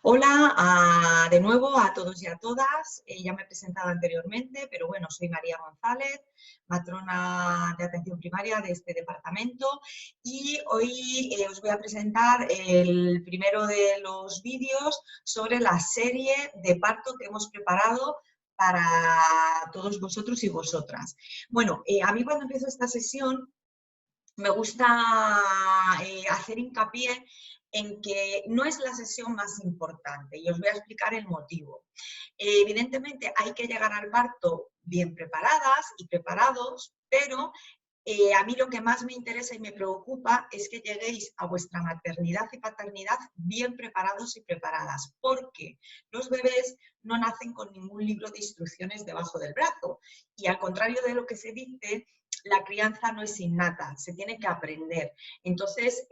Hola, de nuevo a todos y a todas. Ya me he presentado anteriormente, pero bueno, soy María González, matrona de atención primaria de este departamento y hoy os voy a presentar el primero de los vídeos sobre la serie de parto que hemos preparado para todos vosotros y vosotras. Bueno, a mí cuando empiezo esta sesión me gusta hacer hincapié en que no es la sesión más importante y os voy a explicar el motivo. Evidentemente hay que llegar al parto bien preparadas y preparados, pero a mí lo que más me interesa y me preocupa es que lleguéis a vuestra maternidad y paternidad bien preparados y preparadas, porque los bebés no nacen con ningún libro de instrucciones debajo del brazo y al contrario de lo que se dice, la crianza no es innata, se tiene que aprender. Entonces,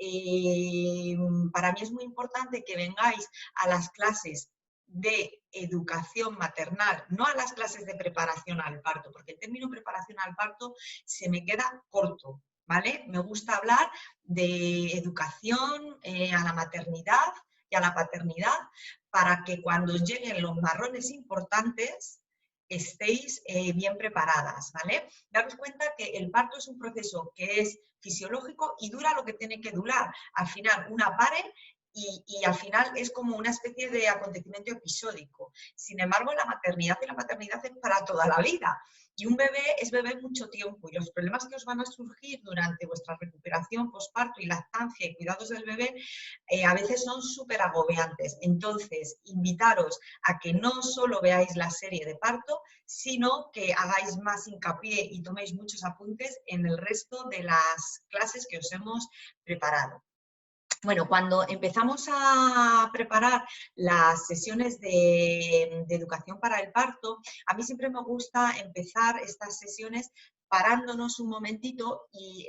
para mí es muy importante que vengáis a las clases de educación maternal, no a las clases de preparación al parto, porque el término preparación al parto se me queda corto, ¿vale? Me gusta hablar de educación a la maternidad y a la paternidad para que cuando lleguen los marrones importantes estéis bien preparadas, ¿vale? Daros cuenta que el parto es un proceso que es fisiológico y dura lo que tiene que durar. Al final, una pare y al final es como una especie de acontecimiento episódico. Sin embargo, la maternidad y la paternidad es para toda la vida. Y un bebé es bebé mucho tiempo y los problemas que os van a surgir durante vuestra recuperación, posparto y lactancia y cuidados del bebé a veces son súper agobiantes. Entonces, invitaros a que no solo veáis la serie de parto, sino que hagáis más hincapié y toméis muchos apuntes en el resto de las clases que os hemos preparado. Bueno, cuando empezamos a preparar las sesiones de educación para el parto, a mí siempre me gusta empezar estas sesiones parándonos un momentito y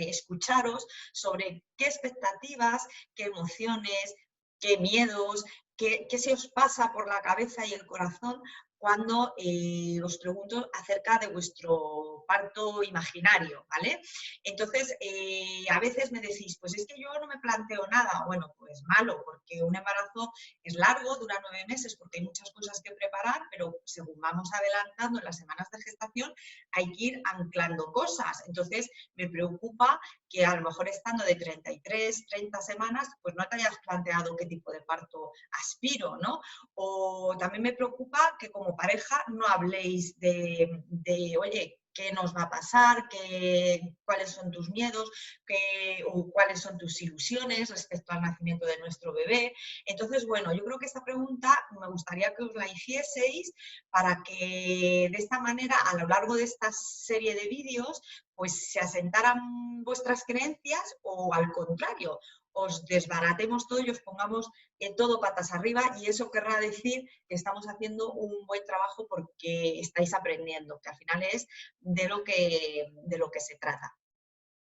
escucharos sobre qué expectativas, qué emociones, qué miedos, qué se os pasa por la cabeza y el corazón cuando os pregunto acerca de vuestro parto imaginario, ¿vale? Entonces, a veces me decís, pues es que yo no me planteo nada. Bueno, pues malo, porque un embarazo es largo, dura 9 meses, porque hay muchas cosas que preparar, pero según vamos adelantando en las semanas de gestación, hay que ir anclando cosas. Entonces, me preocupa que a lo mejor estando de 33, 30 semanas, pues no te hayas planteado qué tipo de parto aspiro, ¿no? O también me preocupa que como pareja no habléis de oye, qué nos va a pasar, cuáles son tus miedos, o cuáles son tus ilusiones respecto al nacimiento de nuestro bebé. Entonces, bueno, yo creo que esta pregunta me gustaría que os la hicieseis para que de esta manera, a lo largo de esta serie de vídeos, pues se asentaran vuestras creencias o al contrario, os desbaratemos todo y os pongamos todo patas arriba y eso querrá decir que estamos haciendo un buen trabajo porque estáis aprendiendo, que al final es de lo que se trata.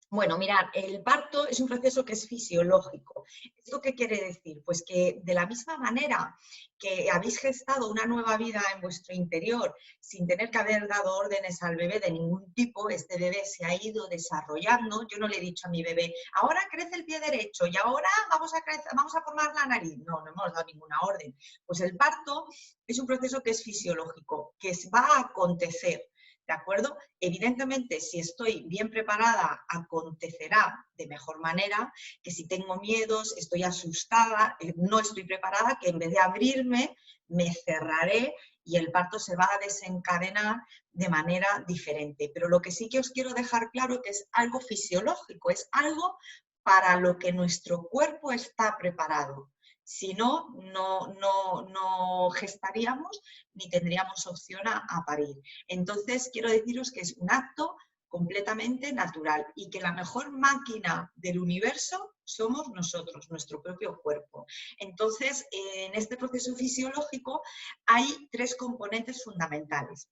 Bueno, mirad, el parto es un proceso que es fisiológico. ¿Esto qué quiere decir? Pues que de la misma manera que habéis gestado una nueva vida en vuestro interior sin tener que haber dado órdenes al bebé de ningún tipo, este bebé se ha ido desarrollando. Yo no le he dicho a mi bebé, ahora crece el pie derecho y ahora vamos a formar la nariz. No, no hemos dado ninguna orden. Pues el parto es un proceso que es fisiológico, que va a acontecer. ¿De acuerdo? Evidentemente, si estoy bien preparada, acontecerá de mejor manera que si tengo miedos, estoy asustada, no estoy preparada, que en vez de abrirme, me cerraré y el parto se va a desencadenar de manera diferente. Pero lo que sí que os quiero dejar claro es que es algo fisiológico, es algo para lo que nuestro cuerpo está preparado. Si no, no gestaríamos ni tendríamos opción a parir. Entonces, quiero deciros que es un acto completamente natural y que la mejor máquina del universo somos nosotros, nuestro propio cuerpo. Entonces, en este proceso fisiológico hay 3 componentes fundamentales.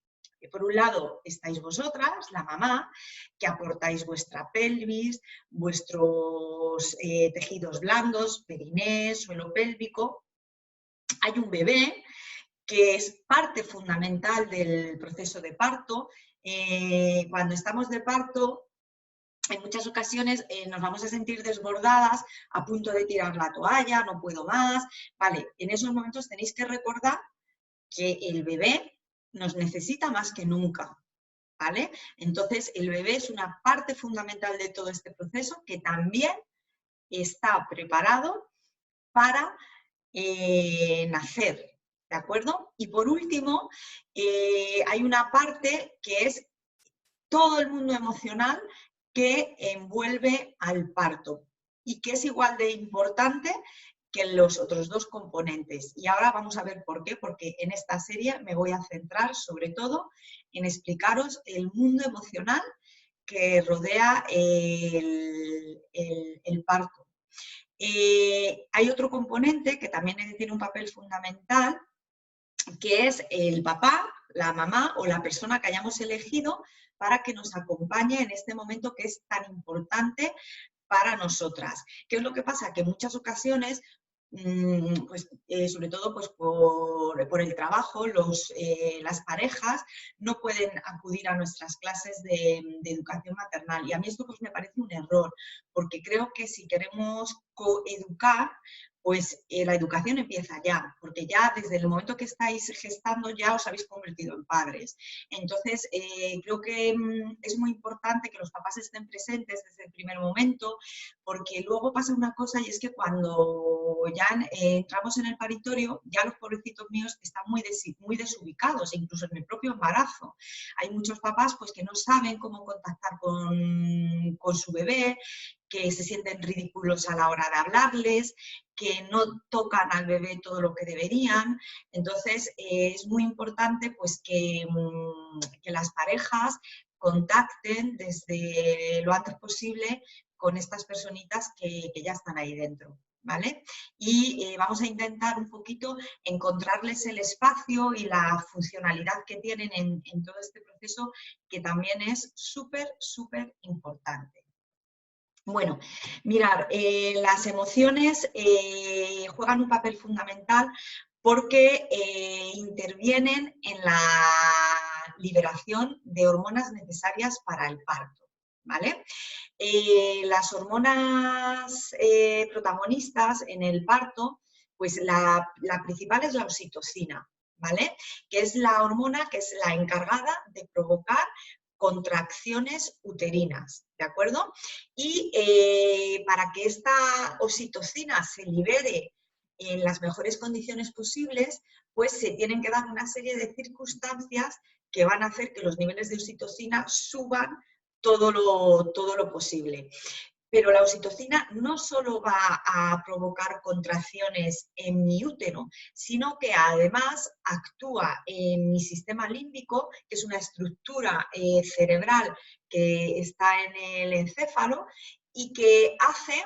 Por un lado estáis vosotras, la mamá, que aportáis vuestra pelvis, vuestros tejidos blandos, perineo, suelo pélvico. Hay un bebé que es parte fundamental del proceso de parto. Cuando estamos de parto, en muchas ocasiones nos vamos a sentir desbordadas, a punto de tirar la toalla, no puedo más. Vale, en esos momentos tenéis que recordar que el bebé nos necesita más que nunca, ¿vale? Entonces, el bebé es una parte fundamental de todo este proceso que también está preparado para nacer, ¿de acuerdo? Y por último, hay una parte que es todo el mundo emocional que envuelve al parto y que es igual de importante que los otros dos componentes. Y ahora vamos a ver por qué, porque en esta serie me voy a centrar sobre todo en explicaros el mundo emocional que rodea el parto. Hay otro componente que también tiene un papel fundamental, que es el papá, la mamá o la persona que hayamos elegido para que nos acompañe en este momento que es tan importante para nosotras. ¿Qué es lo que pasa? Que en muchas ocasiones, pues, sobre todo pues, por el trabajo, las parejas no pueden acudir a nuestras clases de educación maternal. Y a mí esto pues, me parece un error, porque creo que si queremos coeducar, pues la educación empieza ya, porque ya desde el momento que estáis gestando ya os habéis convertido en padres. Entonces, creo que es muy importante que los papás estén presentes desde el primer momento, porque luego pasa una cosa y es que cuando ya entramos en el paritorio, ya los pobrecitos míos están muy desubicados, incluso en el propio embarazo. Hay muchos papás pues, que no saben cómo contactar con su bebé, que se sienten ridículos a la hora de hablarles, que no tocan al bebé todo lo que deberían. Entonces, es muy importante pues, que las parejas contacten desde lo antes posible con estas personitas que ya están ahí dentro, ¿vale? Y vamos a intentar un poquito encontrarles el espacio y la funcionalidad que tienen en todo este proceso, que también es súper, súper importante. Bueno, mirar, las emociones juegan un papel fundamental porque intervienen en la liberación de hormonas necesarias para el parto, ¿vale? Las hormonas protagonistas en el parto, pues la principal es la oxitocina, ¿vale? Que es la hormona que es la encargada de provocar contracciones uterinas, ¿de acuerdo? Y para que esta oxitocina se libere en las mejores condiciones posibles, pues se tienen que dar una serie de circunstancias que van a hacer que los niveles de oxitocina suban todo lo posible. Pero la oxitocina no solo va a provocar contracciones en mi útero, sino que además actúa en mi sistema límbico, que es una estructura cerebral que está en el encéfalo y que hace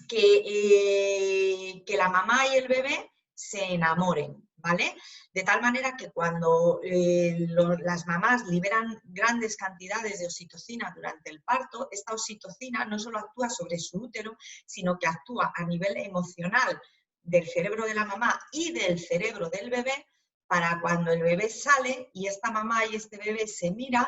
que la mamá y el bebé se enamoren, ¿vale? De tal manera que cuando las mamás liberan grandes cantidades de oxitocina durante el parto, esta oxitocina no solo actúa sobre su útero, sino que actúa a nivel emocional del cerebro de la mamá y del cerebro del bebé, para cuando el bebé sale y esta mamá y este bebé se miran,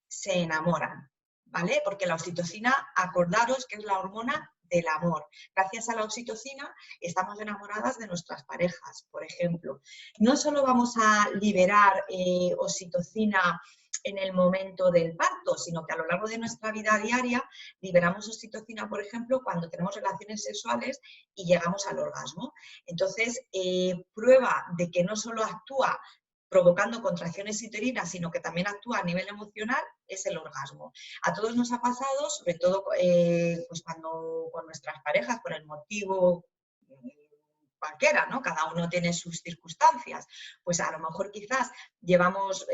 se enamoran, ¿vale? Porque la oxitocina, acordaros que es la hormona del amor. Gracias a la oxitocina estamos enamoradas de nuestras parejas, por ejemplo. No solo vamos a liberar oxitocina en el momento del parto, sino que a lo largo de nuestra vida diaria liberamos oxitocina, por ejemplo, cuando tenemos relaciones sexuales y llegamos al orgasmo. Entonces, prueba de que no solo actúa provocando contracciones uterinas, sino que también actúa a nivel emocional, es el orgasmo. A todos nos ha pasado, sobre todo pues cuando con nuestras parejas, por el motivo cualquiera, ¿no? Cada uno tiene sus circunstancias. Pues a lo mejor quizás llevamos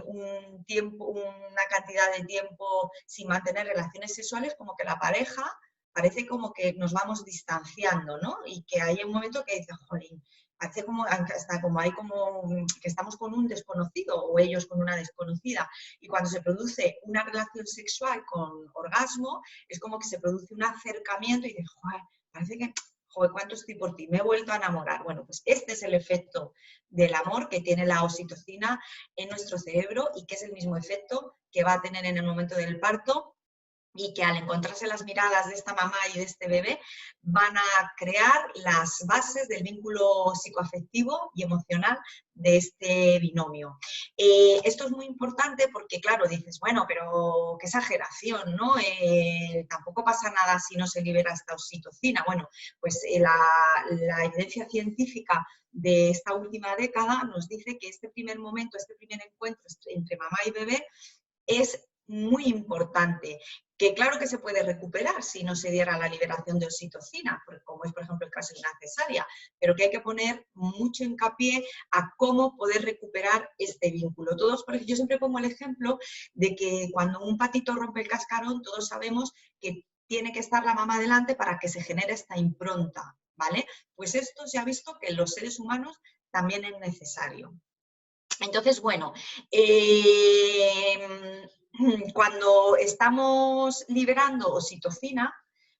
una cantidad de tiempo sin mantener relaciones sexuales, como que la pareja parece como que nos vamos distanciando, ¿no? Y que hay un momento que dices, jolín, parece como, hasta como hay como que estamos con un desconocido o ellos con una desconocida. Y cuando se produce una relación sexual con orgasmo, es como que se produce un acercamiento y dices, joder, parece que, joder, ¿cuánto estoy por ti? Me he vuelto a enamorar. Bueno, pues este es el efecto del amor que tiene la oxitocina en nuestro cerebro y que es el mismo efecto que va a tener en el momento del parto y que al encontrarse las miradas de esta mamá y de este bebé van a crear las bases del vínculo psicoafectivo y emocional de este binomio. Esto es muy importante porque, claro, dices, bueno, pero qué exageración, ¿no? Tampoco pasa nada si no se libera esta oxitocina. Bueno, pues la evidencia científica de esta última década nos dice que este primer momento, este primer encuentro entre mamá y bebé es muy importante, que claro que se puede recuperar si no se diera la liberación de oxitocina, como es por ejemplo el caso de una cesárea, pero que hay que poner mucho hincapié a cómo poder recuperar este vínculo. Yo siempre pongo el ejemplo de que cuando un patito rompe el cascarón, todos sabemos que tiene que estar la mamá delante para que se genere esta impronta, ¿vale? Pues esto se ha visto que en los seres humanos también es necesario. Entonces, bueno, cuando estamos liberando oxitocina,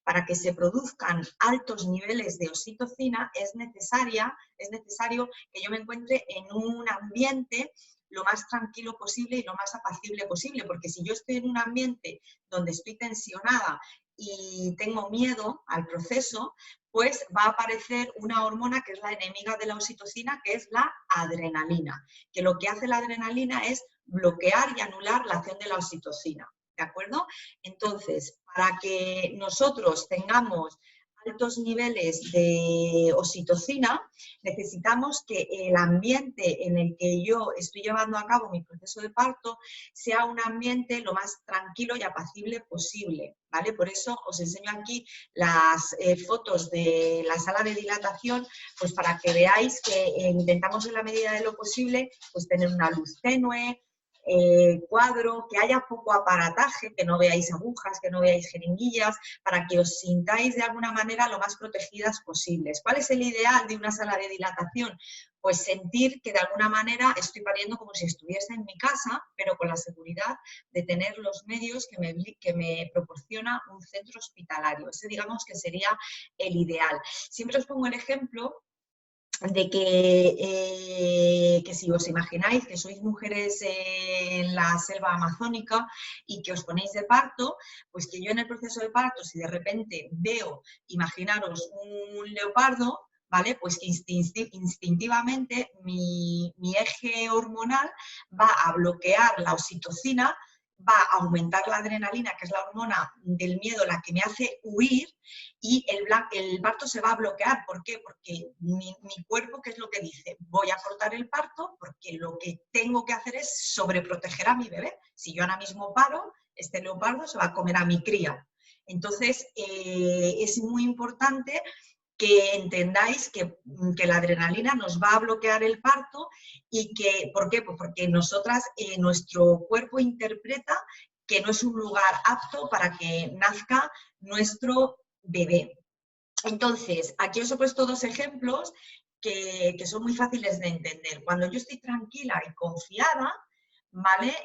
para que se produzcan altos niveles de oxitocina, es necesario que yo me encuentre en un ambiente lo más tranquilo posible y lo más apacible posible, porque si yo estoy en un ambiente donde estoy tensionada y tengo miedo al proceso, pues va a aparecer una hormona que es la enemiga de la oxitocina, que es la adrenalina, que lo que hace la adrenalina es bloquear y anular la acción de la oxitocina, ¿de acuerdo? Entonces, para que nosotros tengamos altos niveles de oxitocina, necesitamos que el ambiente en el que yo estoy llevando a cabo mi proceso de parto sea un ambiente lo más tranquilo y apacible posible, ¿vale? Por eso os enseño aquí las fotos de la sala de dilatación, pues para que veáis que intentamos en la medida de lo posible pues tener una luz tenue, cuadro, que haya poco aparataje, que no veáis agujas, que no veáis jeringuillas, para que os sintáis de alguna manera lo más protegidas posibles. ¿Cuál es el ideal de una sala de dilatación? Pues sentir que de alguna manera estoy pariendo como si estuviese en mi casa, pero con la seguridad de tener los medios que me proporciona un centro hospitalario. Ese digamos que sería el ideal. Siempre os pongo el ejemplo de que si os imagináis que sois mujeres en la selva amazónica y que os ponéis de parto, pues que yo en el proceso de parto, si de repente veo, imaginaros un leopardo, ¿vale? Pues que instintivamente mi eje hormonal va a bloquear la oxitocina, va a aumentar la adrenalina, que es la hormona del miedo, la que me hace huir, y el parto se va a bloquear. ¿Por qué? Porque mi cuerpo, ¿qué es lo que dice? Voy a cortar el parto porque lo que tengo que hacer es sobreproteger a mi bebé. Si yo ahora mismo paro, este leopardo se va a comer a mi cría. Entonces, es muy importante que entendáis que la adrenalina nos va a bloquear el parto y que, ¿por qué? Pues porque nosotras, nuestro cuerpo interpreta que no es un lugar apto para que nazca nuestro bebé. Entonces, aquí os he puesto dos ejemplos que son muy fáciles de entender. Cuando yo estoy tranquila y confiada, ¿vale?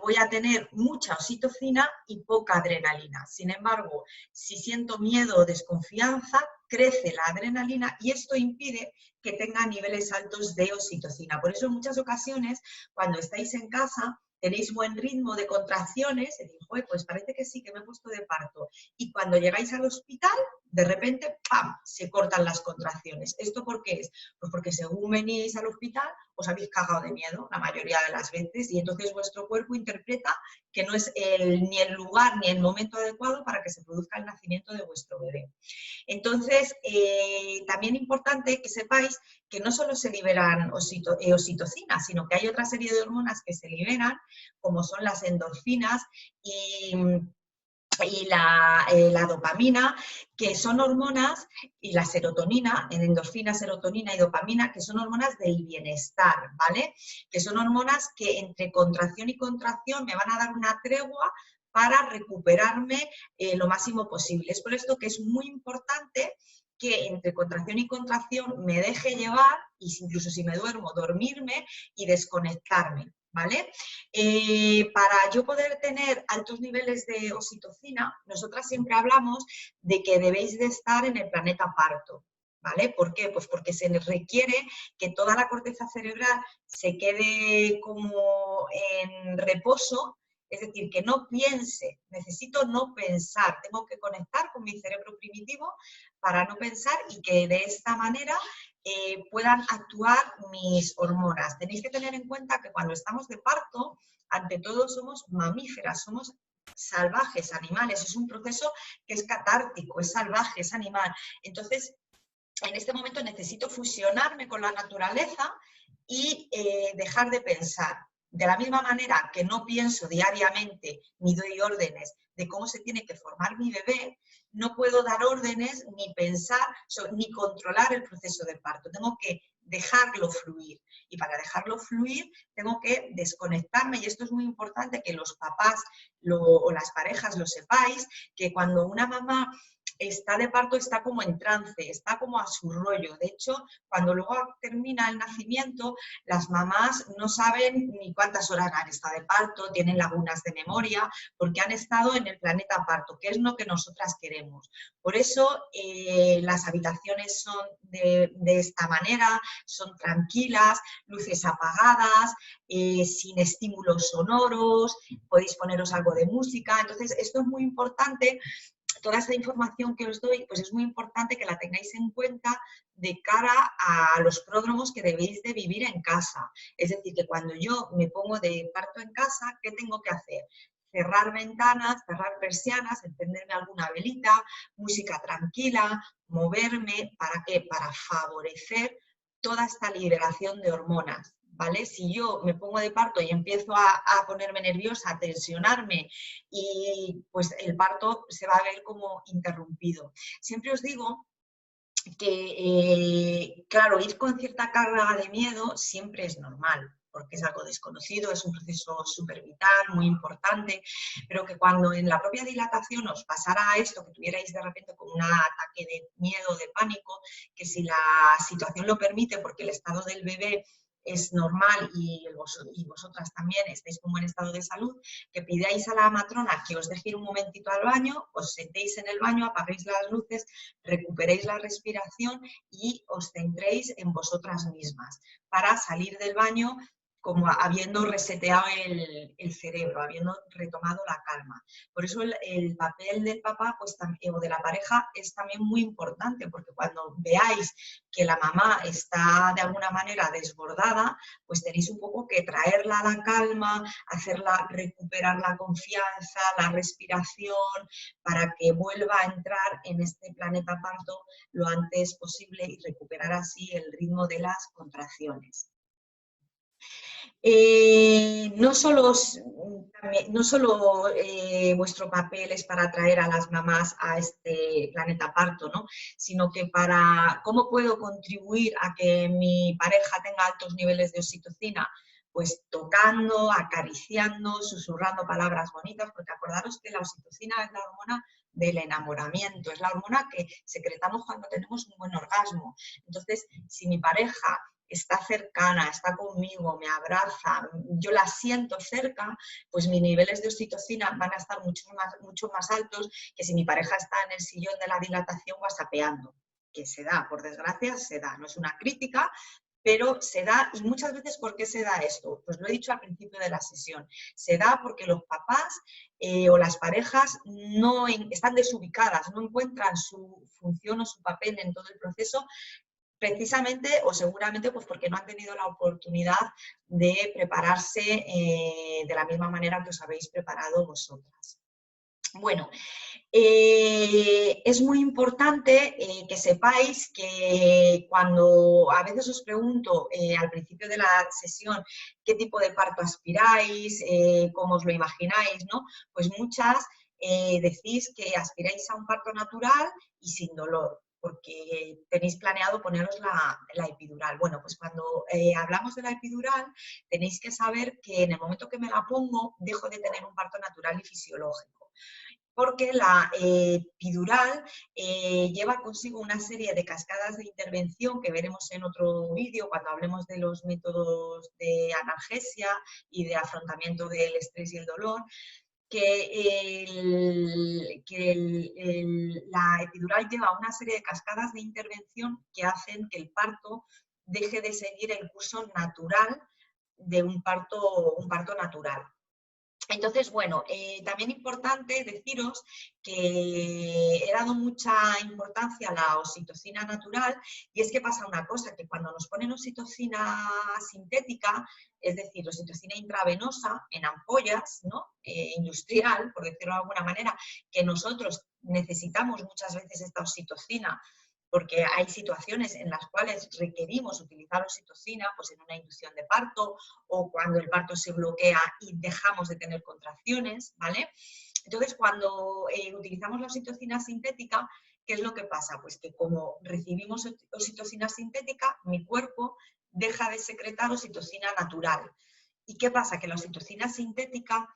Voy a tener mucha oxitocina y poca adrenalina. Sin embargo, si siento miedo o desconfianza, crece la adrenalina y esto impide que tenga niveles altos de oxitocina. Por eso en muchas ocasiones, cuando estáis en casa, tenéis buen ritmo de contracciones, y digo, pues parece que sí, que me he puesto de parto. Y cuando llegáis al hospital, de repente, ¡pam!, se cortan las contracciones. ¿Esto por qué es? Pues porque según venís al hospital, os habéis cagado de miedo la mayoría de las veces y entonces vuestro cuerpo interpreta que no es ni el lugar ni el momento adecuado para que se produzca el nacimiento de vuestro bebé. Entonces, también importante que sepáis que no solo se liberan oxitocina, sino que hay otra serie de hormonas que se liberan, como son las endorfinas y la dopamina, que son hormonas, y la serotonina, en endorfina, serotonina y dopamina, que son hormonas del bienestar, ¿vale? Que son hormonas que entre contracción y contracción me van a dar una tregua para recuperarme lo máximo posible. Es por esto que es muy importante que entre contracción y contracción me deje llevar, y incluso si me duermo, dormirme y desconectarme, ¿vale? Para yo poder tener altos niveles de oxitocina, nosotras siempre hablamos de que debéis de estar en el planeta parto, ¿vale? ¿Por qué? Pues porque se requiere que toda la corteza cerebral se quede como en reposo Es decir, que no piense, necesito no pensar, tengo que conectar con mi cerebro primitivo para no pensar y que de esta manera puedan actuar mis hormonas. Tenéis que tener en cuenta que cuando estamos de parto, ante todo somos mamíferas, somos salvajes, animales, es un proceso que es catártico, es salvaje, es animal. Entonces, en este momento necesito fusionarme con la naturaleza y dejar de pensar. De la misma manera que no pienso diariamente ni doy órdenes de cómo se tiene que formar mi bebé, no puedo dar órdenes ni pensar ni controlar el proceso del parto. Tengo que dejarlo fluir. Y para dejarlo fluir tengo que desconectarme, y esto es muy importante que los papás o las parejas lo sepáis, que cuando una mamá está de parto está como en trance, está como a su rollo. De hecho, cuando luego termina el nacimiento, las mamás no saben ni cuántas horas han estado de parto, tienen lagunas de memoria, porque han estado en el planeta parto, que es lo que nosotras queremos. Por eso las habitaciones son de esta manera, son tranquilas, luces apagadas, sin estímulos sonoros, podéis poneros algo de música. Entonces, esto es muy importante. Toda esta información que os doy, pues es muy importante que la tengáis en cuenta de cara a los pródromos que debéis de vivir en casa. Es decir, que cuando yo me pongo de parto en casa, ¿qué tengo que hacer? Cerrar ventanas, cerrar persianas, encenderme alguna velita, música tranquila, moverme, ¿para qué? Para favorecer toda esta liberación de hormonas, ¿vale? Si yo me pongo de parto y empiezo a ponerme nerviosa, a tensionarme, y pues el parto se va a ver como interrumpido. Siempre os digo que, claro, ir con cierta carga de miedo siempre es normal, porque es algo desconocido, es un proceso súper vital, muy importante, pero que cuando en la propia dilatación os pasara esto, que tuvierais de repente como un ataque de miedo, de pánico, que si la situación lo permite, porque el estado del bebé es normal y vosotras también estáis como en estado de salud, que pidáis a la matrona que os deje ir un momentito al baño, os sentéis en el baño, apaguéis las luces, recuperéis la respiración y os centréis en vosotras mismas para salir del baño como habiendo reseteado el cerebro, habiendo retomado la calma. Por eso el papel del papá pues, o de la pareja es también muy importante, porque cuando veáis que la mamá está de alguna manera desbordada, pues tenéis un poco que traerla a la calma, hacerla recuperar la confianza, la respiración, para que vuelva a entrar en este planeta parto lo antes posible y recuperar así el ritmo de las contracciones. No solo vuestro papel es para atraer a las mamás a este planeta parto, ¿no? Sino que para cómo puedo contribuir a que mi pareja tenga altos niveles de oxitocina, pues tocando, acariciando, susurrando palabras bonitas, porque acordaros que la oxitocina es la hormona del enamoramiento, es la hormona que secretamos cuando tenemos un buen orgasmo. Entonces, si mi pareja está cercana, está conmigo, me abraza, yo la siento cerca, pues mis niveles de oxitocina van a estar mucho más altos que si mi pareja está en el sillón de la dilatación whatsappeando, que se da, por desgracia se da, no es una crítica, pero se da. Y muchas veces, ¿por qué se da esto? Pues lo he dicho al principio de la sesión, se da porque los papás o las parejas están desubicadas, no encuentran su función o su papel en todo el proceso, precisamente o seguramente pues porque no han tenido la oportunidad de prepararse de la misma manera que os habéis preparado vosotras. Bueno, es muy importante que sepáis que cuando a veces os pregunto al principio de la sesión qué tipo de parto aspiráis, cómo os lo imagináis, ¿no? Pues muchas decís que aspiráis a un parto natural y sin dolor, porque tenéis planeado poneros la epidural. Bueno, pues cuando hablamos de la epidural, tenéis que saber que en el momento que me la pongo, dejo de tener un parto natural y fisiológico, porque la epidural lleva consigo una serie de cascadas de intervención que veremos en otro vídeo cuando hablemos de los métodos de analgesia y de afrontamiento del estrés y el dolor, que la epidural lleva una serie de cascadas de intervención que hacen que el parto deje de seguir el curso natural de un parto natural. Entonces, bueno, también importante deciros que he dado mucha importancia a la oxitocina natural y es que pasa una cosa, que cuando nos ponen oxitocina sintética, es decir, oxitocina intravenosa en ampollas, ¿no? Industrial, por decirlo de alguna manera, que nosotros necesitamos muchas veces esta oxitocina porque hay situaciones en las cuales requerimos utilizar oxitocina, pues en una inducción de parto o cuando el parto se bloquea y dejamos de tener contracciones, ¿vale? Entonces, cuando utilizamos la oxitocina sintética, ¿qué es lo que pasa? Pues que como recibimos oxitocina sintética, mi cuerpo deja de secretar oxitocina natural. ¿Y qué pasa? Que la oxitocina sintética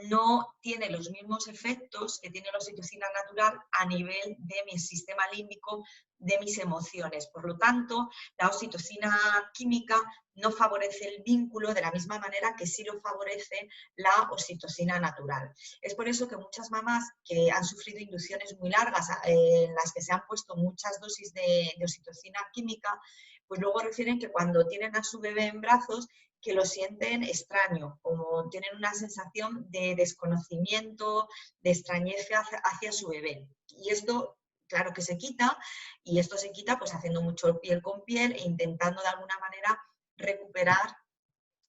no tiene los mismos efectos que tiene la oxitocina natural a nivel de mi sistema límbico, de mis emociones. Por lo tanto, la oxitocina química no favorece el vínculo de la misma manera que sí lo favorece la oxitocina natural. Es por eso que muchas mamás que han sufrido inducciones muy largas, en las que se han puesto muchas dosis de oxitocina química, pues luego refieren que cuando tienen a su bebé en brazos, que lo sienten extraño, como tienen una sensación de desconocimiento, de extrañez hacia su bebé. Y esto, claro que se quita, y esto se quita pues haciendo mucho piel con piel e intentando de alguna manera recuperar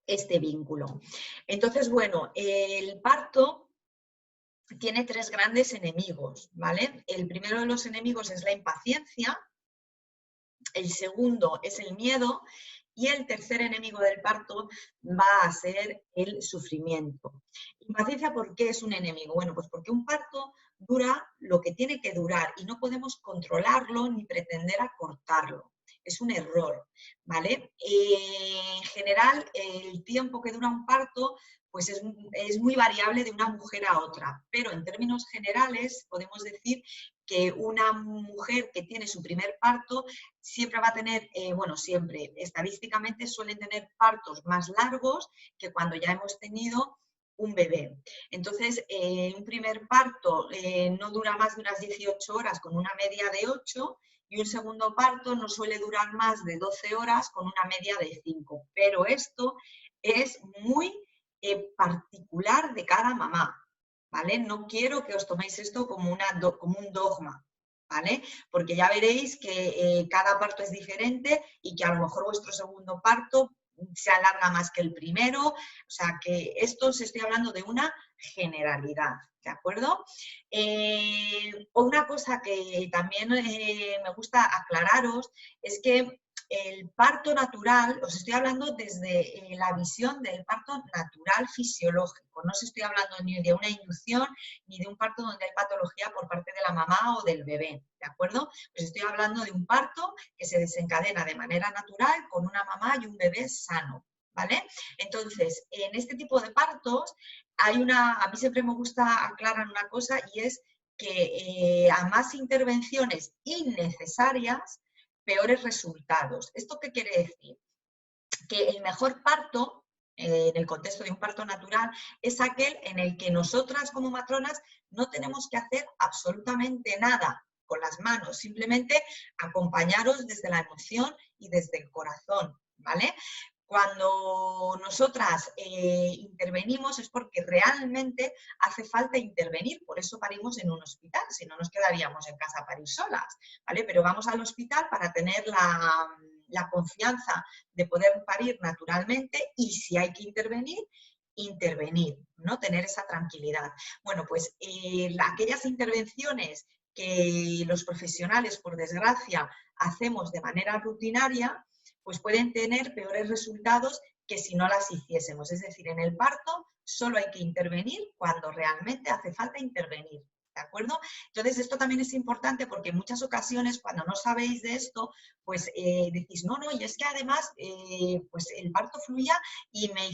este vínculo. Entonces, bueno, el parto tiene tres grandes enemigos, ¿vale? El primero de los enemigos es la impaciencia, el segundo es el miedo y el tercer enemigo del parto va a ser el sufrimiento. Impaciencia, ¿por qué es un enemigo? Bueno, pues porque un parto dura lo que tiene que durar y no podemos controlarlo ni pretender acortarlo. Es un error, ¿vale? En general, el tiempo que dura un parto pues es muy variable de una mujer a otra, pero en términos generales podemos decir que una mujer que tiene su primer parto siempre va a tener, bueno, siempre, estadísticamente suelen tener partos más largos que cuando ya hemos tenido un bebé. Entonces, un primer parto no dura más de unas 18 horas con una media de 8 y un segundo parto no suele durar más de 12 horas con una media de 5. Pero esto es muy particular de cada mamá, ¿vale? No quiero que os toméis esto como, como un dogma, ¿vale? Porque ya veréis que cada parto es diferente y que a lo mejor vuestro segundo parto se alarga más que el primero, o sea que esto os estoy hablando de una generalidad, ¿de acuerdo? Una cosa que también me gusta aclararos es que el parto natural, os estoy hablando desde la visión del parto natural fisiológico, no os estoy hablando ni de una inducción ni de un parto donde hay patología por parte de la mamá o del bebé, ¿de acuerdo? Pues estoy hablando de un parto que se desencadena de manera natural con una mamá y un bebé sano, ¿vale? Entonces, en este tipo de partos a mí siempre me gusta aclarar una cosa y es que a más intervenciones innecesarias, peores resultados. ¿Esto qué quiere decir? Que el mejor parto, en el contexto de un parto natural, es aquel en el que nosotras como matronas no tenemos que hacer absolutamente nada con las manos, simplemente acompañaros desde la emoción y desde el corazón, ¿vale? Cuando nosotras intervenimos es porque realmente hace falta intervenir, por eso parimos en un hospital, si no nos quedaríamos en casa a parir solas, ¿vale? Pero vamos al hospital para tener la confianza de poder parir naturalmente y si hay que intervenir, intervenir, ¿no? Tener esa tranquilidad. Bueno, pues aquellas intervenciones que los profesionales, por desgracia, hacemos de manera rutinaria, pues pueden tener peores resultados que si no las hiciésemos. Es decir, en el parto solo hay que intervenir cuando realmente hace falta intervenir. ¿De acuerdo? Entonces, esto también es importante porque en muchas ocasiones, cuando no sabéis de esto, pues decís, no, y es que además, pues el parto fluía y me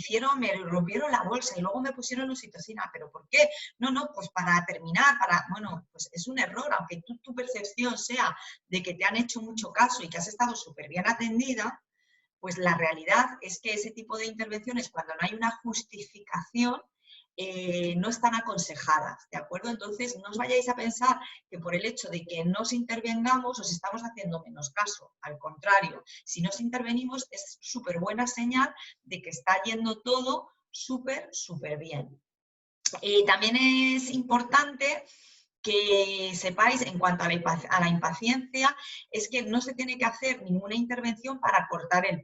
rompieron la bolsa y luego me pusieron oxitocina. ¿Pero por qué? No, pues para terminar, bueno, pues es un error, aunque tu percepción sea de que te han hecho mucho caso y que has estado súper bien atendida, pues la realidad es que ese tipo de intervenciones, cuando no hay una justificación, no están aconsejadas, ¿de acuerdo? Entonces, no os vayáis a pensar que por el hecho de que nos intervengamos os estamos haciendo menos caso. Al contrario, si nos intervenimos es súper buena señal de que está yendo todo súper bien. También es importante que sepáis, en cuanto a la impaciencia, es que no se tiene que hacer ninguna intervención para cortar el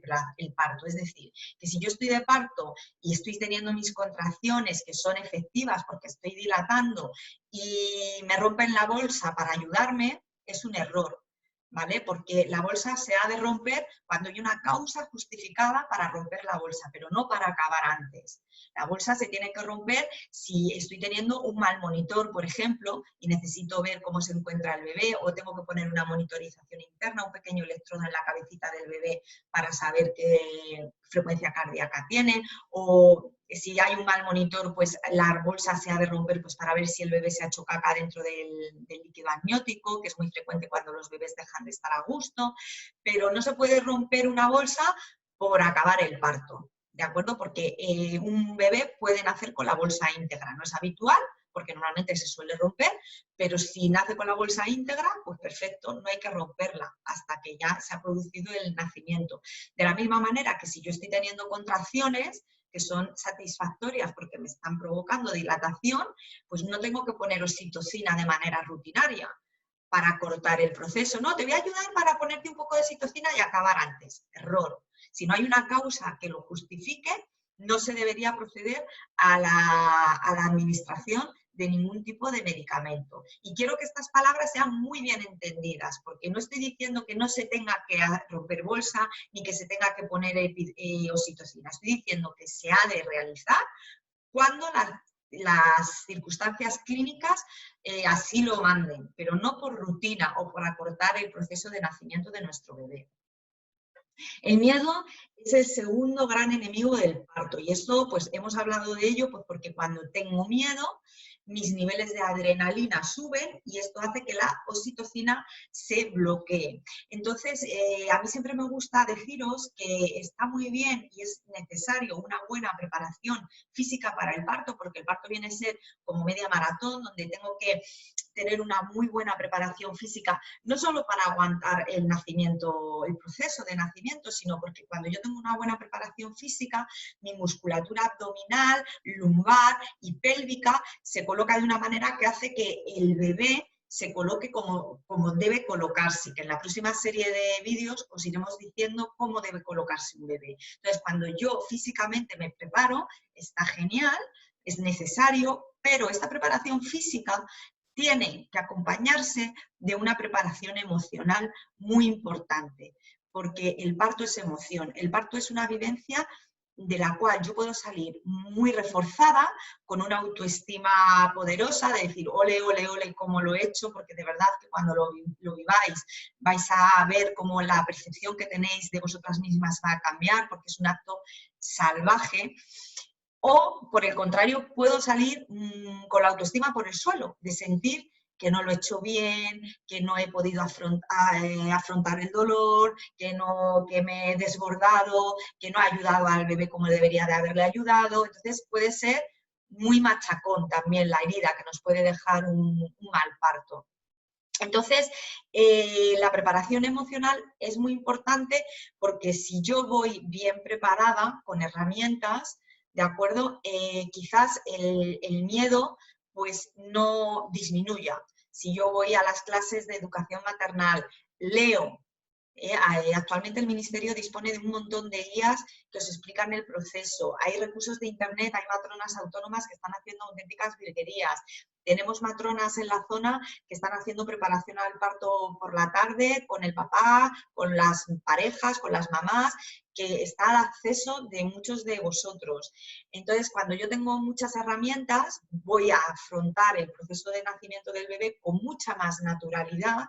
parto. Es decir, que si yo estoy de parto y estoy teniendo mis contracciones que son efectivas porque estoy dilatando y me rompen la bolsa para ayudarme, es un error. ¿Vale? Porque la bolsa se ha de romper cuando hay una causa justificada para romper la bolsa, pero no para acabar antes. La bolsa se tiene que romper si estoy teniendo un mal monitor, por ejemplo, y necesito ver cómo se encuentra el bebé, o tengo que poner una monitorización interna, un pequeño electrodo en la cabecita del bebé para saber qué frecuencia cardíaca tiene, o si hay un mal monitor, pues la bolsa se ha de romper pues, para ver si el bebé se ha hecho caca dentro del líquido amniótico, que es muy frecuente cuando los bebés dejan de estar a gusto, pero no se puede romper una bolsa por acabar el parto. ¿De acuerdo? Porque un bebé puede nacer con la bolsa íntegra, no es habitual, porque normalmente se suele romper, pero si nace con la bolsa íntegra, pues perfecto, no hay que romperla hasta que ya se ha producido el nacimiento. De la misma manera que si yo estoy teniendo contracciones que son satisfactorias porque me están provocando dilatación, pues no tengo que poner oxitocina de manera rutinaria para cortar el proceso. No, te voy a ayudar para ponerte un poco de oxitocina y acabar antes. Error. Si no hay una causa que lo justifique, no se debería proceder a la administración de ningún tipo de medicamento. Y quiero que estas palabras sean muy bien entendidas, porque no estoy diciendo que no se tenga que romper bolsa ni que se tenga que poner oxitocina. Estoy diciendo que se ha de realizar cuando las circunstancias clínicas así lo manden, pero no por rutina o por acortar el proceso de nacimiento de nuestro bebé. El miedo es el segundo gran enemigo del parto y esto pues hemos hablado de ello pues, porque cuando tengo miedo mis niveles de adrenalina suben y esto hace que la oxitocina se bloquee. Entonces, a mí siempre me gusta deciros que está muy bien y es necesario una buena preparación física para el parto, porque el parto viene a ser como media maratón, donde tengo que tener una muy buena preparación física, no solo para aguantar el nacimiento, el proceso de nacimiento, sino porque cuando yo tengo una buena preparación física, mi musculatura abdominal, lumbar y pélvica se coloca de una manera que hace que el bebé se coloque como debe colocarse, que en la próxima serie de vídeos os iremos diciendo cómo debe colocarse un bebé. Entonces, cuando yo físicamente me preparo, está genial, es necesario, pero esta preparación física tiene que acompañarse de una preparación emocional muy importante, porque el parto es emoción, el parto es una vivencia de la cual yo puedo salir muy reforzada, con una autoestima poderosa, de decir, ole, ole, ole, cómo lo he hecho, porque de verdad que cuando lo viváis vais a ver cómo la percepción que tenéis de vosotras mismas va a cambiar, porque es un acto salvaje. O, por el contrario, puedo salir con la autoestima por el suelo, de sentir que no lo he hecho bien, que no he podido afrontar el dolor, que me he desbordado, que no he ayudado al bebé como debería de haberle ayudado. Entonces puede ser muy machacón también la herida, que nos puede dejar un mal parto. Entonces, la preparación emocional es muy importante porque si yo voy bien preparada, con herramientas, ¿de acuerdo? Quizás el miedo pues no disminuya. Si yo voy a las clases de educación maternal, leo, actualmente el Ministerio dispone de un montón de guías que os explican el proceso. Hay recursos de internet, hay matronas autónomas que están haciendo auténticas virguerías. Tenemos matronas en la zona que están haciendo preparación al parto por la tarde con el papá, con las parejas, con las mamás, que está al acceso de muchos de vosotros. Entonces, cuando yo tengo muchas herramientas, voy a afrontar el proceso de nacimiento del bebé con mucha más naturalidad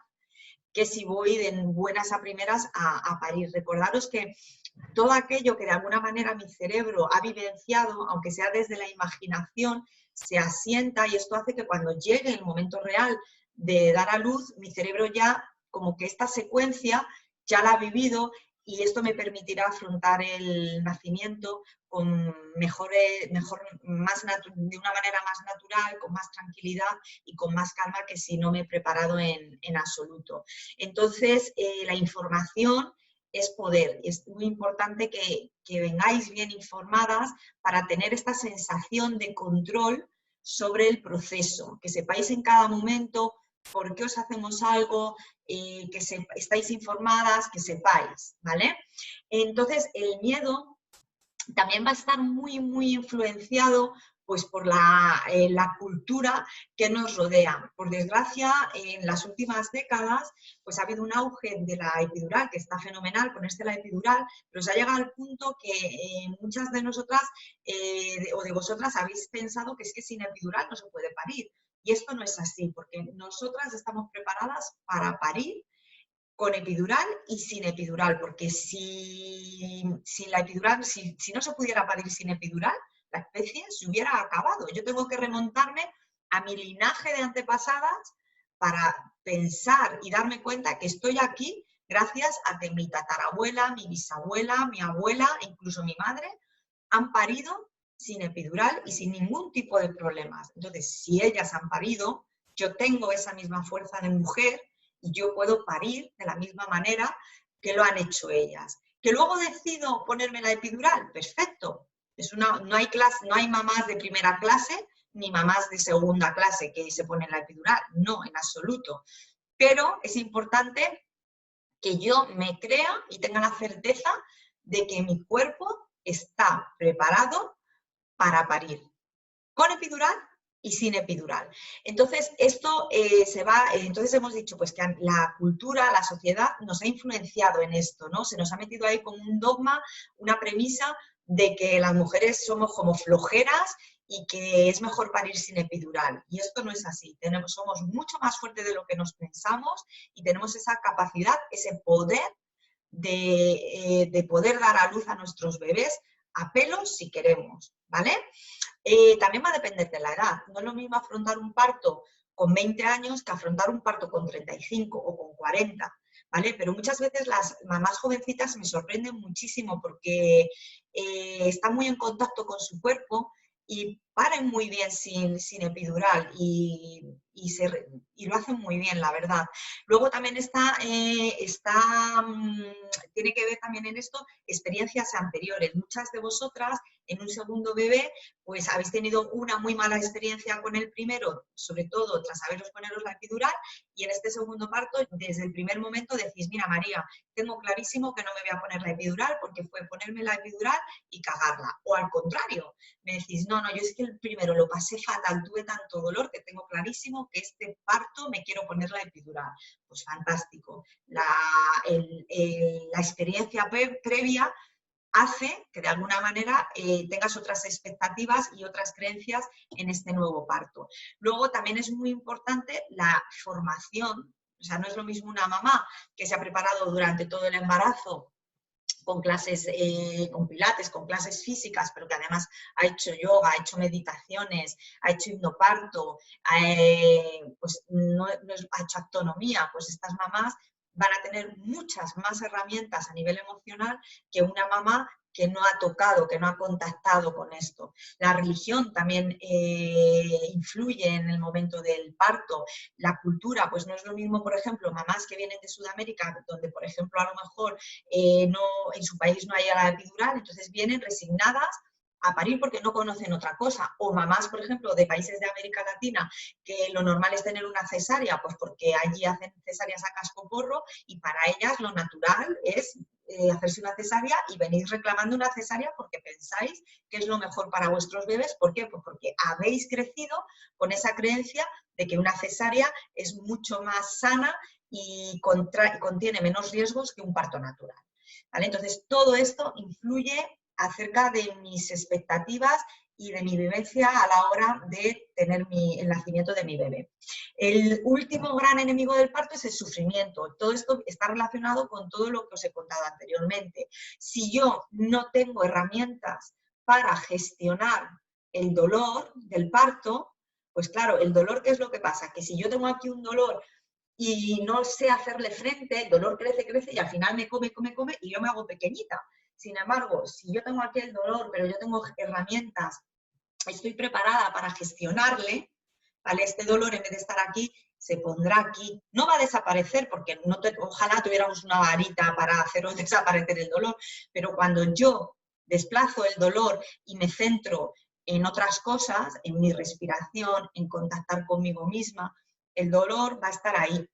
que si voy de buenas a primeras a parir. Recordaros que todo aquello que de alguna manera mi cerebro ha vivenciado, aunque sea desde la imaginación, se asienta y esto hace que cuando llegue el momento real de dar a luz, mi cerebro ya, como que esta secuencia ya la ha vivido y esto me permitirá afrontar el nacimiento con de una manera más natural, con más tranquilidad y con más calma que si no me he preparado en absoluto. Entonces, la información es poder y es muy importante que vengáis bien informadas para tener esta sensación de control sobre el proceso, que sepáis en cada momento por qué os hacemos algo, que estáis informadas, que sepáis, ¿vale? Entonces, el miedo también va a estar muy, muy influenciado pues por la cultura que nos rodea. Por desgracia, en las últimas décadas pues ha habido un auge de la epidural, que está fenomenal ponerse la epidural, pero se ha llegado al punto que muchas de nosotras o de vosotras habéis pensado que es que sin epidural no se puede parir. Y esto no es así, porque nosotras estamos preparadas para parir con epidural y sin epidural, porque si la epidural, si no se pudiera parir sin epidural, la especie se hubiera acabado. Yo tengo que remontarme a mi linaje de antepasadas para pensar y darme cuenta que estoy aquí gracias a que mi tatarabuela, mi bisabuela, mi abuela, incluso mi madre, han parido sin epidural y sin ningún tipo de problemas. Entonces, si ellas han parido, yo tengo esa misma fuerza de mujer y yo puedo parir de la misma manera que lo han hecho ellas. ¿Que luego decido ponerme la epidural? Perfecto. No hay mamás de primera clase ni mamás de segunda clase que se ponen la epidural. No, en absoluto. Pero es importante que yo me crea y tenga la certeza de que mi cuerpo está preparado para parir, con epidural y sin epidural. Entonces, esto entonces hemos dicho pues, que la cultura, la sociedad nos ha influenciado en esto, ¿no? Se nos ha metido ahí como un dogma, una premisa de que las mujeres somos como flojeras y que es mejor parir sin epidural. Y esto no es así. Somos mucho más fuertes de lo que nos pensamos y tenemos esa capacidad, ese poder de poder dar a luz a nuestros bebés a pelo si queremos, ¿vale? También va a depender de la edad. No es lo mismo afrontar un parto con 20 años que afrontar un parto con 35 o con 40, ¿vale? Pero muchas veces las mamás jovencitas me sorprenden muchísimo porque están muy en contacto con su cuerpo y paren muy bien sin epidural y lo hacen muy bien, la verdad. Luego también tiene que ver también en esto experiencias anteriores. Muchas de vosotras en un segundo bebé pues habéis tenido una muy mala experiencia con el primero, sobre todo tras haberos poneros la epidural, y en este segundo parto desde el primer momento decís, mira María, tengo clarísimo que no me voy a poner la epidural porque fue ponerme la epidural y cagarla. O al contrario, me decís, no, yo es que el primero lo pasé fatal, tuve tanto dolor que tengo clarísimo que este parto me quiero poner la epidural. Pues fantástico. La experiencia previa hace que de alguna manera tengas otras expectativas y otras creencias en este nuevo parto. Luego también es muy importante la formación. O sea, no es lo mismo una mamá que se ha preparado durante todo el embarazo con clases, con pilates, con clases físicas, pero que además ha hecho yoga, ha hecho meditaciones, ha hecho hipnoparto, pues ha hecho autonomía. Pues estas mamás van a tener muchas más herramientas a nivel emocional que una mamá que no ha tocado, que no ha contactado con esto. La religión también influye en el momento del parto. La cultura, pues no es lo mismo, por ejemplo, mamás que vienen de Sudamérica, donde, por ejemplo, a lo mejor en su país no hay la epidural, entonces vienen resignadas a parir porque no conocen otra cosa. O mamás, por ejemplo, de países de América Latina, que lo normal es tener una cesárea, pues porque allí hacen cesáreas a casco porro y para ellas lo natural es hacerse una cesárea y venís reclamando una cesárea porque pensáis que es lo mejor para vuestros bebés. ¿Por qué? Pues porque habéis crecido con esa creencia de que una cesárea es mucho más sana y contiene menos riesgos que un parto natural. ¿Vale? Entonces, todo esto influye acerca de mis expectativas y de mi vivencia a la hora de tener el nacimiento de mi bebé. El último gran enemigo del parto es el sufrimiento. Todo esto está relacionado con todo lo que os he contado anteriormente. Si yo no tengo herramientas para gestionar el dolor del parto, pues claro, el dolor, ¿qué es lo que pasa? Que si yo tengo aquí un dolor y no sé hacerle frente, el dolor crece, crece y al final me come y yo me hago pequeñita. Sin embargo, si yo tengo aquí el dolor, pero yo tengo herramientas, estoy preparada para gestionarle, ¿vale? Este dolor, en vez de estar aquí, se pondrá aquí. No va a desaparecer porque ojalá tuviéramos una varita para hacer desaparecer el dolor, pero cuando yo desplazo el dolor y me centro en otras cosas, en mi respiración, en contactar conmigo misma, el dolor va a estar ahí,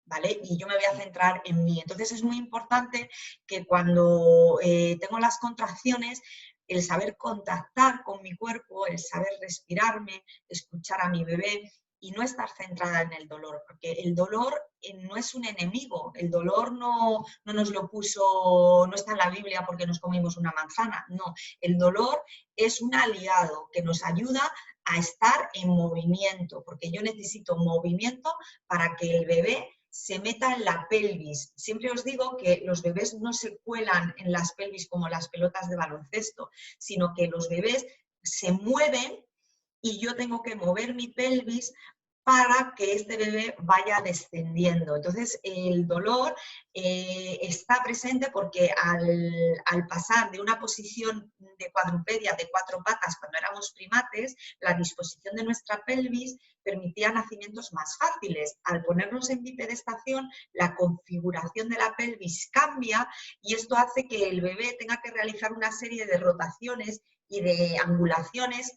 ¿vale? Y yo me voy a centrar en mí. Entonces es muy importante que cuando tengo las contracciones, el saber contactar con mi cuerpo, el saber respirarme, escuchar a mi bebé y no estar centrada en el dolor, porque el dolor no es un enemigo, el dolor no nos lo puso, no está en la Biblia porque nos comimos una manzana, no, el dolor es un aliado que nos ayuda a estar en movimiento, porque yo necesito movimiento para que el bebé se meta en la pelvis. Siempre os digo que los bebés no se cuelan en las pelvis como las pelotas de baloncesto, sino que los bebés se mueven y yo tengo que mover mi pelvis para que este bebé vaya descendiendo. Entonces, el dolor está presente porque al pasar de una posición de cuadrupedia de 4 patas cuando éramos primates, la disposición de nuestra pelvis permitía nacimientos más fáciles. Al ponernos en bipedestación, la configuración de la pelvis cambia y esto hace que el bebé tenga que realizar una serie de rotaciones y de angulaciones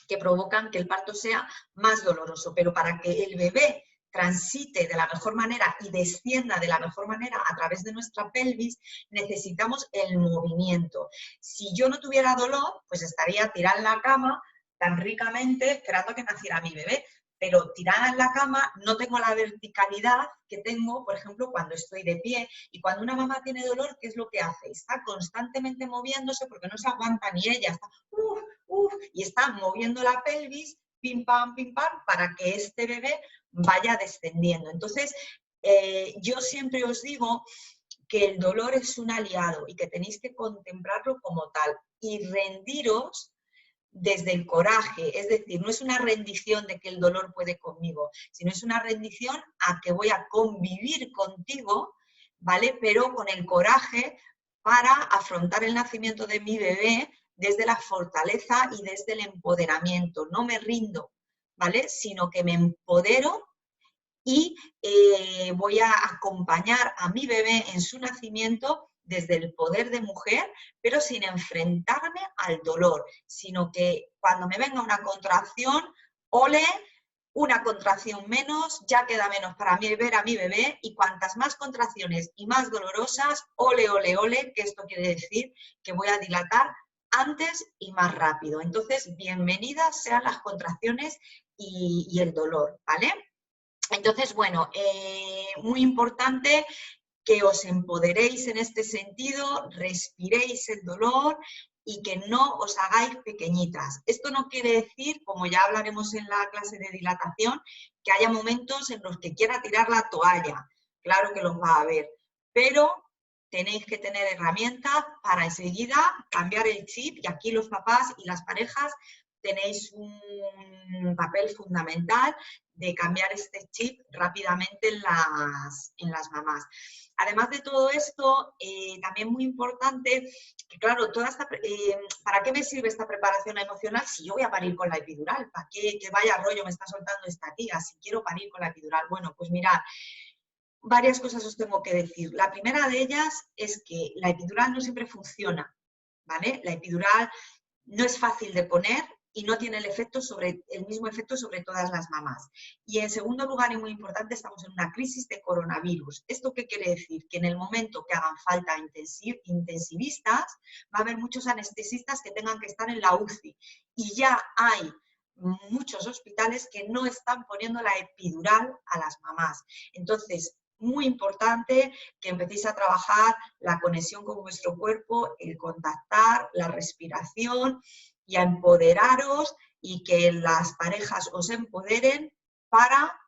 que provocan que el parto sea más doloroso. Pero para que el bebé transite de la mejor manera y descienda de la mejor manera a través de nuestra pelvis, necesitamos el movimiento. Si yo no tuviera dolor, pues estaría tirada en la cama tan ricamente esperando a que naciera mi bebé, pero tirada en la cama no tengo la verticalidad que tengo, por ejemplo, cuando estoy de pie. Y cuando una mamá tiene dolor, ¿qué es lo que hace? Está constantemente moviéndose porque no se aguanta ni ella, está y está moviendo la pelvis, pim pam, para que este bebé vaya descendiendo. Entonces, yo siempre os digo que el dolor es un aliado y que tenéis que contemplarlo como tal y rendiros desde el coraje, es decir, no es una rendición de que el dolor puede conmigo, sino es una rendición a que voy a convivir contigo, ¿vale? Pero con el coraje para afrontar el nacimiento de mi bebé desde la fortaleza y desde el empoderamiento. No me rindo, ¿vale? Sino que me empodero y voy a acompañar a mi bebé en su nacimiento desde el poder de mujer, pero sin enfrentarme al dolor, sino que cuando me venga una contracción, ole, una contracción menos, ya queda menos para mí ver a mi bebé y cuantas más contracciones y más dolorosas, ole, ole, ole, que esto quiere decir que voy a dilatar antes y más rápido. Entonces, bienvenidas sean las contracciones y el dolor, ¿vale? Entonces, bueno, muy importante que os empoderéis en este sentido, respiréis el dolor y que no os hagáis pequeñitas. Esto no quiere decir, como ya hablaremos en la clase de dilatación, que haya momentos en los que quiera tirar la toalla. Claro que los va a haber, pero tenéis que tener herramientas para enseguida cambiar el chip y aquí los papás y las parejas tenéis un papel fundamental de cambiar este chip rápidamente en las mamás. Además de todo esto, también muy importante, que claro, ¿para qué me sirve esta preparación emocional si yo voy a parir con la epidural? ¿Para qué vaya rollo me está soltando esta tía si quiero parir con la epidural? Bueno, pues mirad, varias cosas os tengo que decir. La primera de ellas es que la epidural no siempre funciona, ¿vale? La epidural no es fácil de poner y no tiene el mismo efecto sobre todas las mamás. Y en segundo lugar, y muy importante, estamos en una crisis de coronavirus. ¿Esto qué quiere decir? Que en el momento que hagan falta intensivistas, va a haber muchos anestesistas que tengan que estar en la UCI. Y ya hay muchos hospitales que no están poniendo la epidural a las mamás. Entonces, muy importante que empecéis a trabajar la conexión con vuestro cuerpo, el contactar, la respiración y a empoderaros y que las parejas os empoderen para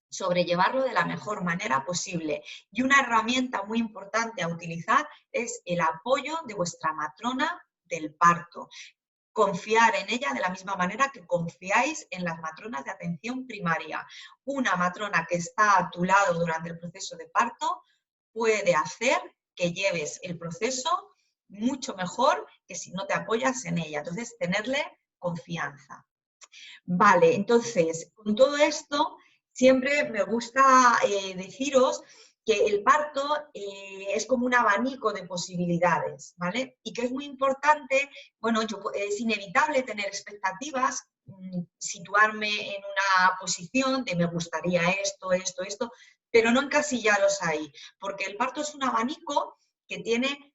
sobrellevarlo de la mejor manera posible. Y una herramienta muy importante a utilizar es el apoyo de vuestra matrona del parto. Confiar en ella de la misma manera que confiáis en las matronas de atención primaria. Una matrona que está a tu lado durante el proceso de parto puede hacer que lleves el proceso mucho mejor que si no te apoyas en ella. Entonces, tenerle confianza. Vale, entonces, con todo esto, siempre me gusta deciros que el parto es como un abanico de posibilidades, ¿vale? Y que es muy importante, bueno, es inevitable tener expectativas, situarme en una posición de me gustaría esto, esto, esto, pero no encasillaros ahí, porque el parto es un abanico que tiene,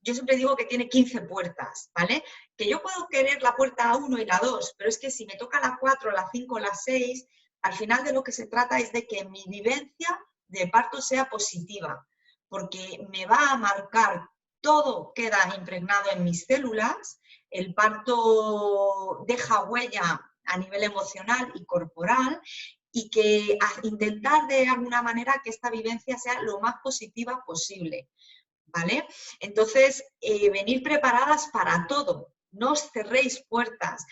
yo siempre digo que tiene 15 puertas, ¿vale? Que yo puedo querer la puerta 1 y la 2, pero es que si me toca la 4, la 5, la 6, al final de lo que se trata es de que mi vivencia de parto sea positiva, porque me va a marcar, todo queda impregnado en mis células, el parto deja huella a nivel emocional y corporal, y que intentar de alguna manera que esta vivencia sea lo más positiva posible, ¿vale? Entonces, venir preparadas para todo, no os cerréis puertas,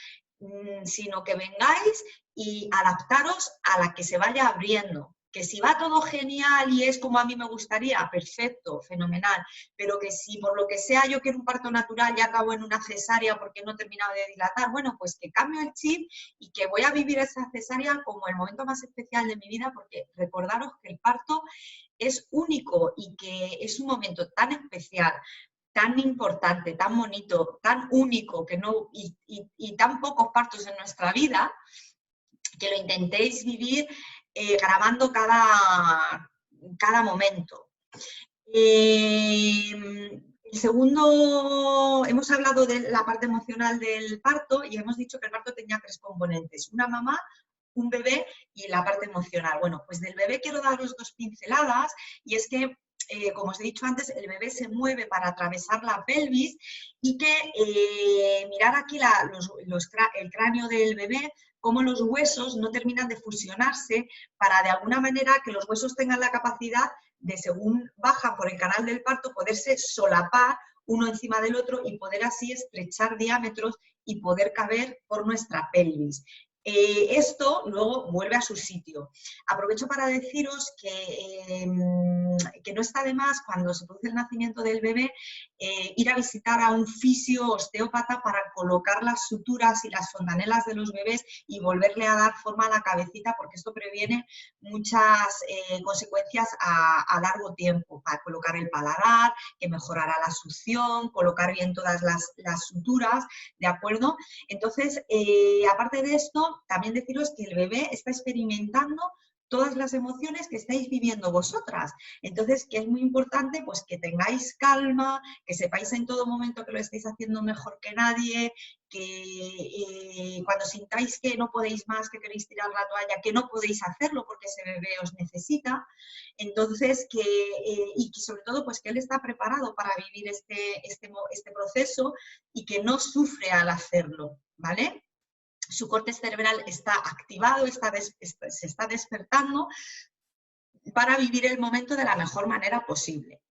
sino que vengáis y adaptaros a la que se vaya abriendo. Que si va todo genial y es como a mí me gustaría, perfecto, fenomenal, pero que si por lo que sea yo quiero un parto natural y acabo en una cesárea porque no he terminado de dilatar, bueno, pues que cambio el chip y que voy a vivir esa cesárea como el momento más especial de mi vida, porque recordaros que el parto es único y que es un momento tan especial, tan importante, tan bonito, tan único que no, y tan pocos partos en nuestra vida, que lo intentéis vivir grabando cada momento. El segundo, hemos hablado de la parte emocional del parto y hemos dicho que el parto tenía 3 componentes, una mamá, un bebé y la parte emocional. Bueno, pues del bebé quiero daros 2 pinceladas, y es que, como os he dicho antes, el bebé se mueve para atravesar la pelvis y que mirar aquí el cráneo del bebé, cómo los huesos no terminan de fusionarse para de alguna manera que los huesos tengan la capacidad de, según bajan por el canal del parto, poderse solapar uno encima del otro y poder así estrechar diámetros y poder caber por nuestra pelvis. Esto luego vuelve a su sitio. Aprovecho para deciros que no está de más, cuando se produce el nacimiento del bebé, ir a visitar a un fisio osteópata para colocar las suturas y las fontanelas de los bebés y volverle a dar forma a la cabecita, porque esto previene muchas consecuencias a largo tiempo, para colocar el paladar, que mejorará la succión, colocar bien todas las suturas, ¿de acuerdo? Entonces, aparte de esto, también deciros que el bebé está experimentando todas las emociones que estáis viviendo vosotras. Entonces, que es muy importante pues que tengáis calma, que sepáis en todo momento que lo estáis haciendo mejor que nadie, que cuando sintáis que no podéis más, que queréis tirar la toalla, que no podéis hacerlo porque ese bebé os necesita. Entonces, y que sobre todo pues que él está preparado para vivir este proceso y que no sufre al hacerlo, ¿vale? Su córtex cerebral está activado, se está despertando para vivir el momento de la mejor manera posible.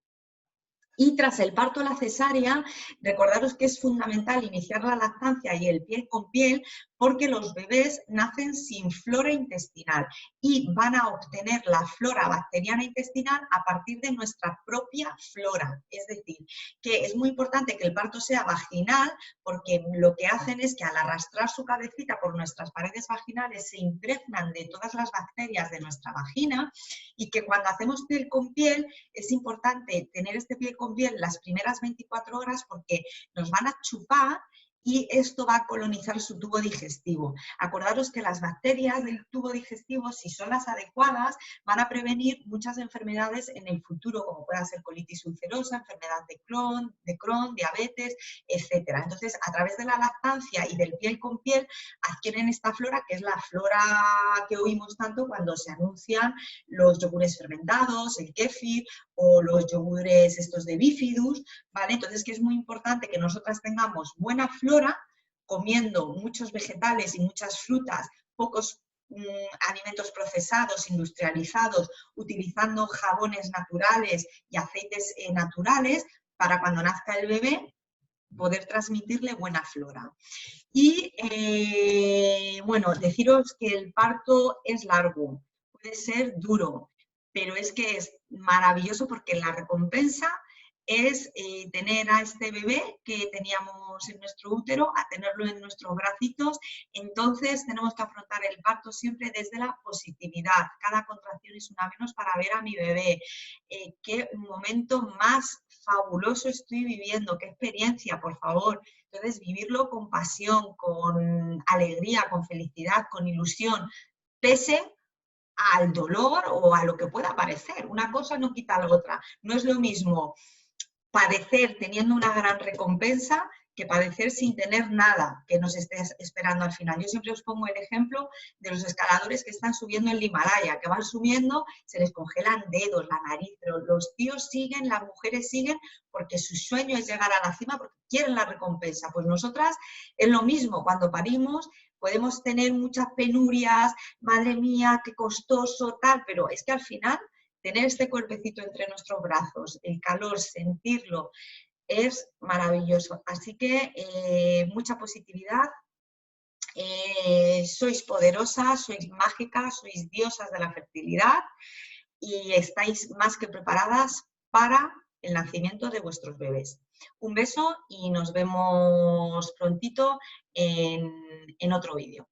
Y tras el parto, la cesárea, recordaros que es fundamental iniciar la lactancia y el piel con piel, porque los bebés nacen sin flora intestinal y van a obtener la flora bacteriana intestinal a partir de nuestra propia flora. Es decir, que es muy importante que el parto sea vaginal, porque lo que hacen es que al arrastrar su cabecita por nuestras paredes vaginales se impregnan de todas las bacterias de nuestra vagina, y que cuando hacemos piel con piel es importante tener este piel con piel las primeras 24 horas, porque nos van a chupar y esto va a colonizar su tubo digestivo. Acordaros que las bacterias del tubo digestivo, si son las adecuadas, van a prevenir muchas enfermedades en el futuro, como pueda ser colitis ulcerosa, enfermedad de Crohn, diabetes, etc. Entonces, a través de la lactancia y del piel con piel, adquieren esta flora, que es la flora que oímos tanto cuando se anuncian los yogures fermentados, el kéfir o los yogures estos de bifidus, ¿vale? Entonces, que es muy importante que nosotras tengamos buena flora, comiendo muchos vegetales y muchas frutas, pocos alimentos procesados, industrializados, utilizando jabones naturales y aceites naturales, para cuando nazca el bebé poder transmitirle buena flora. Y bueno, deciros que el parto es largo, puede ser duro, pero es que es maravilloso porque la recompensa es tener a este bebé que teníamos en nuestro útero, a tenerlo en nuestros bracitos. Entonces tenemos que afrontar el parto siempre desde la positividad. Cada contracción es una menos para ver a mi bebé. Qué momento más fabuloso estoy viviendo, qué experiencia, por favor. Entonces, vivirlo con pasión, con alegría, con felicidad, con ilusión, pese al dolor o a lo que pueda parecer. Una cosa no quita la otra. No es lo mismo padecer teniendo una gran recompensa que padecer sin tener nada que nos esté esperando al final. Yo siempre os pongo el ejemplo de los escaladores que están subiendo el Himalaya, que van subiendo, se les congelan dedos, la nariz, pero los tíos siguen, las mujeres siguen, porque su sueño es llegar a la cima, porque quieren la recompensa. Pues nosotras es lo mismo, cuando parimos podemos tener muchas penurias, madre mía, qué costoso, tal, pero es que al final tener este cuerpecito entre nuestros brazos, el calor, sentirlo, es maravilloso. Así que mucha positividad, sois poderosas, sois mágicas, sois diosas de la fertilidad y estáis más que preparadas para el nacimiento de vuestros bebés. Un beso y nos vemos prontito en otro vídeo.